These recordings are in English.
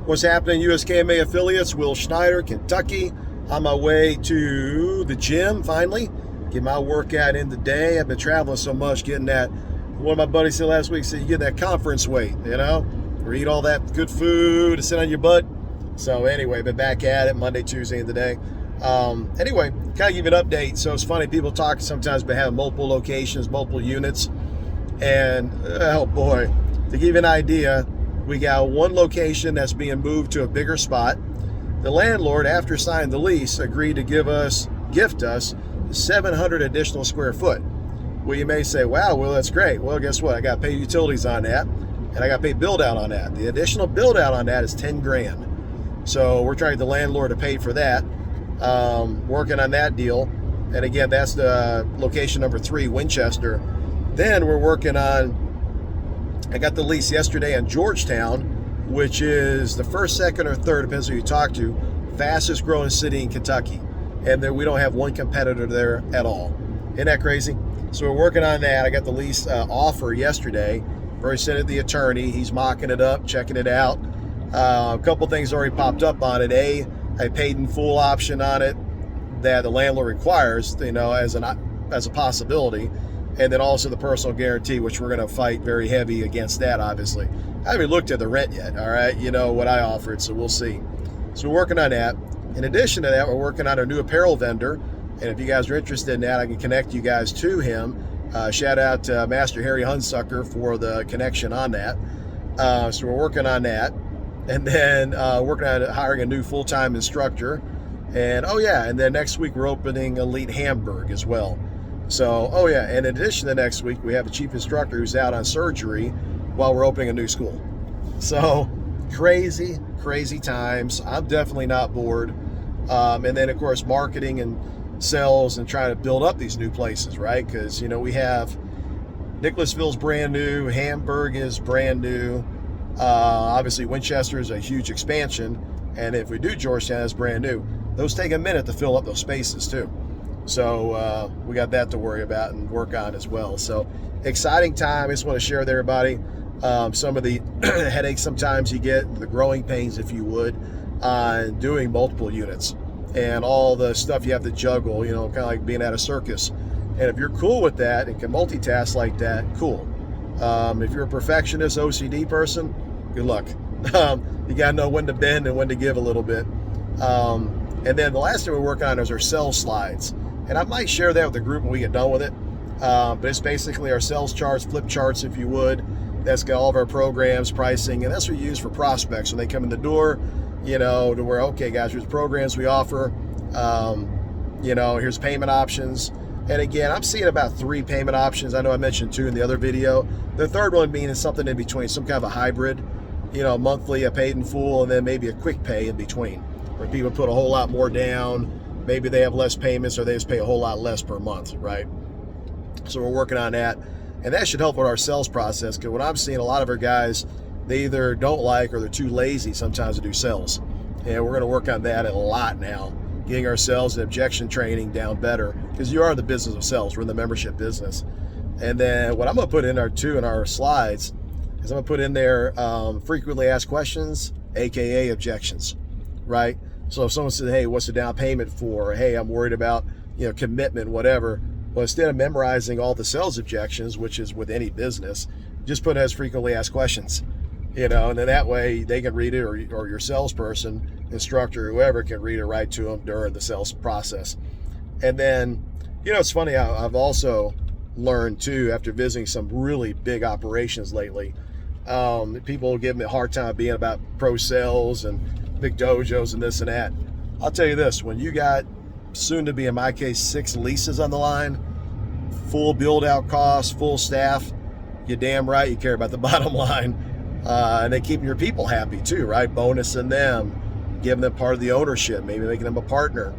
What's happening, USKMA affiliates? Will Schneider, Kentucky. On my way to the gym, finally. Get my workout in today. I've been traveling so much, getting that. One of my buddies said last week, said you get that conference weight, or eat all that good food to sit on your butt. So anyway, been back at it Monday, Tuesday, and today. Anyway, kind of give you an update. So it's funny, people talk sometimes about having multiple locations, multiple units. And, oh boy, to give you an idea, we got one location that's being moved to a bigger spot. The landlord, after signing the lease, agreed to gift us 700 additional square foot. Well, you may say, wow, well, that's great. Well, guess what? I got to pay utilities on that, and I got to pay build out on that. The additional build out on that is 10 grand. So we're trying to get the landlord to pay for that. Working on that deal. And again, that's the location number 3, Winchester. Then we're working on, I got the lease yesterday in Georgetown, which is the first, second, or third, depends who you talk to, fastest growing city in Kentucky. And then we don't have one competitor there at all. Isn't that crazy? So we're working on that. I got the lease offer yesterday. Already sent it to the attorney. He's mocking it up, checking it out. A couple things already popped up on it. I paid in full option on it that the landlord requires, as a possibility. And then also the personal guarantee, which we're going to fight very heavy against that, obviously. I haven't looked at the rent yet, all right? What I offered, so we'll see. So we're working on that. In addition to that, we're working on our new apparel vendor. And if you guys are interested in that, I can connect you guys to him. Shout out to Master Harry Hunsucker for the connection on that. So we're working on that. And then working on hiring a new full-time instructor. And, and then next week we're opening Elite Hamburg as well. So, in addition to next week, we have a chief instructor who's out on surgery while we're opening a new school. So, crazy, crazy times. I'm definitely not bored. And then, of course, marketing and sales and trying to build up these new places, right? Because, we have Nicholasville's brand new, Hamburg is brand new. Obviously, Winchester is a huge expansion. And if we do Georgetown, it's brand new. Those take a minute to fill up those spaces, too. So we got that to worry about and work on as well. So exciting time. I just want to share with everybody some of the headaches sometimes you get, the growing pains, if you would, on doing multiple units and all the stuff you have to juggle, kind of like being at a circus. And if you're cool with that and can multitask like that, cool. If you're a perfectionist, OCD person, good luck. You got to know when to bend and when to give a little bit. And then the last thing we're working on is our sales slides. And I might share that with the group when we get done with it. But it's basically our sales charts, flip charts, if you would. That's got all of our programs, pricing, and that's what we use for prospects when they come in the door, to where, okay, guys, here's programs we offer. Here's payment options. And again, I'm seeing about 3 payment options. I know I mentioned 2 in the other video. The third one being something in between, some kind of a hybrid, monthly, a paid in full, and then maybe a quick pay in between, where people put a whole lot more down. Maybe they have less payments or they just pay a whole lot less per month, right? So we're working on that. And that should help with our sales process, because what I'm seeing, a lot of our guys, they either don't like or they're too lazy sometimes to do sales. And we're going to work on that a lot now, getting our sales and objection training down better, because you are in the business of sales. We're in the membership business. And then what I'm going to put in our slides is I'm going to put in there frequently asked questions, AKA objections, right? So if someone says, hey, what's the down payment for? Or, hey, I'm worried about, commitment, whatever. Well, instead of memorizing all the sales objections, which is with any business, just put it as frequently asked questions, and then that way they can read it, or your salesperson, instructor, whoever can read it right to them during the sales process. And then, it's funny, I've also learned too, after visiting some really big operations lately, people give me a hard time being about pro sales and big dojos and this and that. I'll tell you this, when you got soon to be, in my case, 6 leases on the line, full build out costs, full staff, you're damn right you care about the bottom line. And they keep your people happy too, right? Bonusing them, giving them part of the ownership, maybe making them a partner.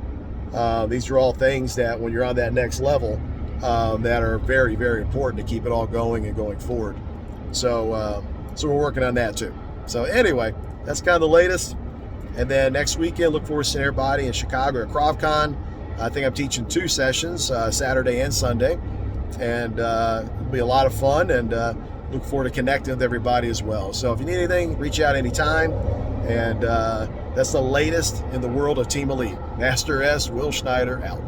These are all things that when you're on that next level, that are very, very important to keep it all going and going forward. So we're working on that too. So anyway, that's kind of the latest. And then next weekend, look forward to seeing everybody in Chicago at CrovCon. I think I'm teaching 2 sessions, Saturday and Sunday. And it'll be a lot of fun, and look forward to connecting with everybody as well. So if you need anything, reach out anytime. And that's the latest in the world of Team Elite. Master S, Will Schneider, out.